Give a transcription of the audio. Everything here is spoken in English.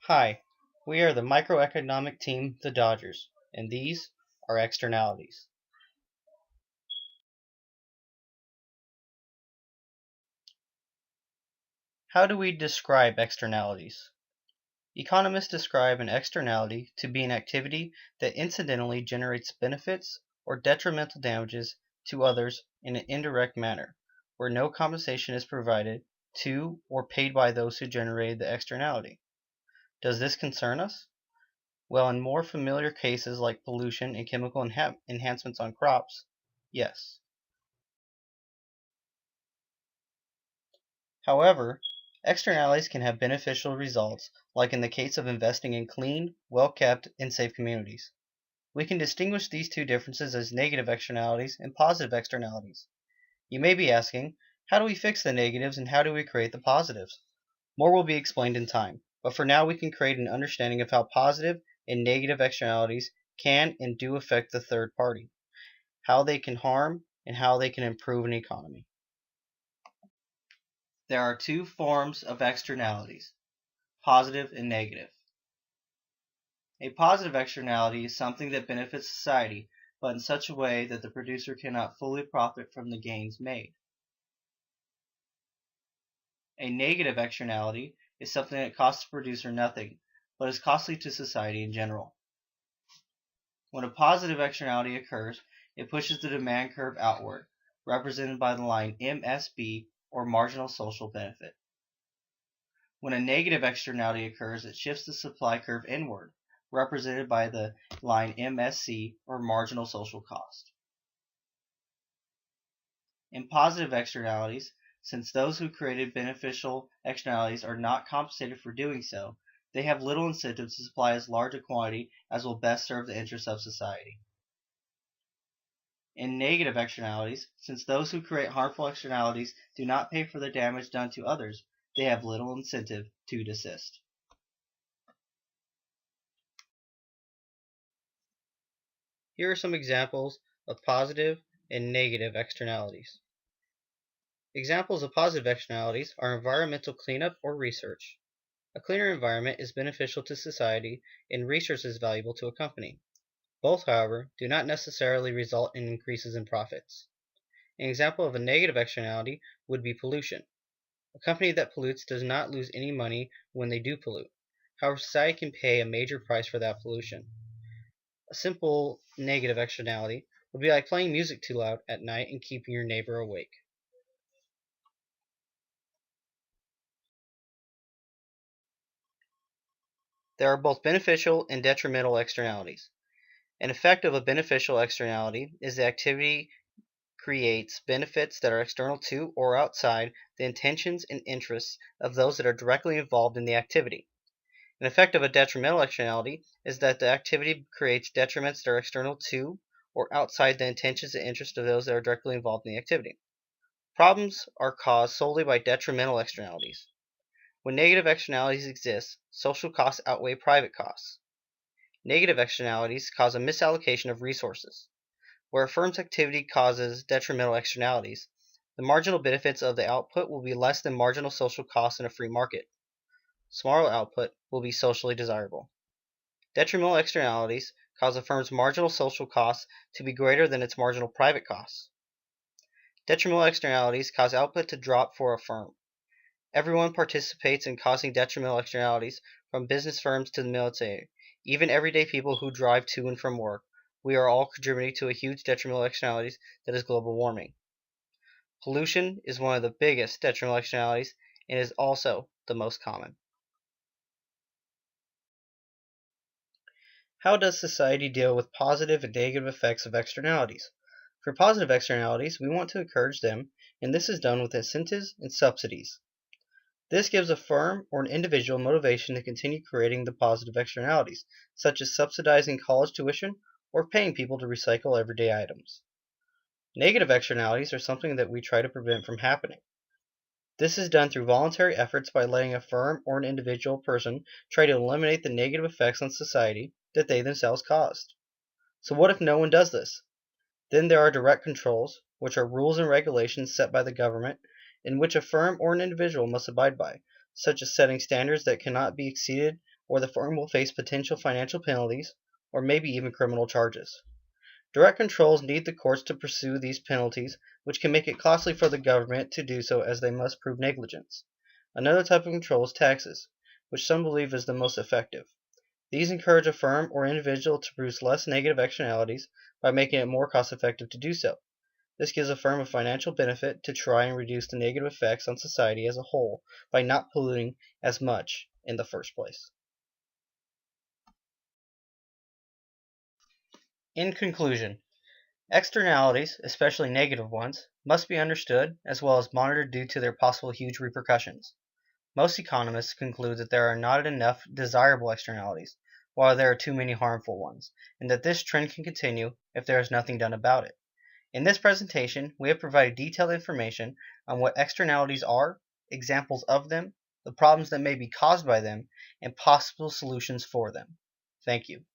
Hi, we are the microeconomic team, the Dodgers, and these are externalities. How do we describe externalities? Economists describe an externality to be an activity that incidentally generates benefits or detrimental damages to others in an indirect manner, where no compensation is provided to or paid by those who generated the externality. Does this concern us? Well, in more familiar cases like pollution and chemical enhancements on crops, yes. However, externalities can have beneficial results, like in the case of investing in clean, well kept, and safe communities. We can distinguish these two differences as negative externalities and positive externalities. You may be asking, how do we fix the negatives and how do we create the positives? More will be explained in time, but for now we can create an understanding of how positive and negative externalities can and do affect the third party, how they can harm, and how they can improve an economy. There are two forms of externalities: positive and negative. A positive externality is something that benefits society, but in such a way that the producer cannot fully profit from the gains made. A negative externality is something that costs the producer nothing, but is costly to society in general. When a positive externality occurs, it pushes the demand curve outward, represented by the line MSB, or marginal social benefit. When a negative externality occurs, it shifts the supply curve inward, represented by the line MSC, or marginal social cost. In positive externalities, since those who created beneficial externalities are not compensated for doing so, they have little incentive to supply as large a quantity as will best serve the interests of society. In negative externalities, since those who create harmful externalities do not pay for the damage done to others, they have little incentive to desist. Here are some examples of positive and negative externalities. Examples of positive externalities are environmental cleanup or research. A cleaner environment is beneficial to society and research is valuable to a company. Both, however, do not necessarily result in increases in profits. An example of a negative externality would be pollution. A company that pollutes does not lose any money when they do pollute. However, society can pay a major price for that pollution. A simple negative externality would be like playing music too loud at night and keeping your neighbor awake. There are both beneficial and detrimental externalities. An effect of a beneficial externality is the activity creates benefits that are external to or outside the intentions and interests of those that are directly involved in the activity. An effect of a detrimental externality is that the activity creates detriments that are external to or outside the intentions and interests of those that are directly involved in the activity. Problems are caused solely by detrimental externalities. When negative externalities exist, social costs outweigh private costs. Negative externalities cause a misallocation of resources. Where a firm's activity causes detrimental externalities, the marginal benefits of the output will be less than marginal social costs in a free market. Smaller output will be socially desirable. Detrimental externalities cause a firm's marginal social costs to be greater than its marginal private costs. Detrimental externalities cause output to drop for a firm. Everyone participates in causing detrimental externalities, from business firms to the military, even everyday people who drive to and from work. We are all contributing to a huge detrimental externalities that is global warming. Pollution is one of the biggest detrimental externalities and is also the most common. How does society deal with positive and negative effects of externalities? For positive externalities, we want to encourage them, and this is done with incentives and subsidies. This gives a firm or an individual motivation to continue creating the positive externalities, such as subsidizing college tuition or paying people to recycle everyday items. Negative externalities are something that we try to prevent from happening. This is done through voluntary efforts by letting a firm or an individual person try to eliminate the negative effects on society that they themselves caused. So what if no one does this? Then there are direct controls, which are rules and regulations set by the government in which a firm or an individual must abide by, such as setting standards that cannot be exceeded or the firm will face potential financial penalties or maybe even criminal charges. Direct controls need the courts to pursue these penalties, which can make it costly for the government to do so as they must prove negligence. Another type of control is taxes, which some believe is the most effective. These encourage a firm or individual to produce less negative externalities by making it more cost effective to do so. This gives a firm a financial benefit to try and reduce the negative effects on society as a whole by not polluting as much in the first place. In conclusion, externalities, especially negative ones, must be understood as well as monitored due to their possible huge repercussions. Most economists conclude that there are not enough desirable externalities, while there are too many harmful ones, and that this trend can continue if there is nothing done about it. In this presentation, we have provided detailed information on what externalities are, examples of them, the problems that may be caused by them, and possible solutions for them. Thank you.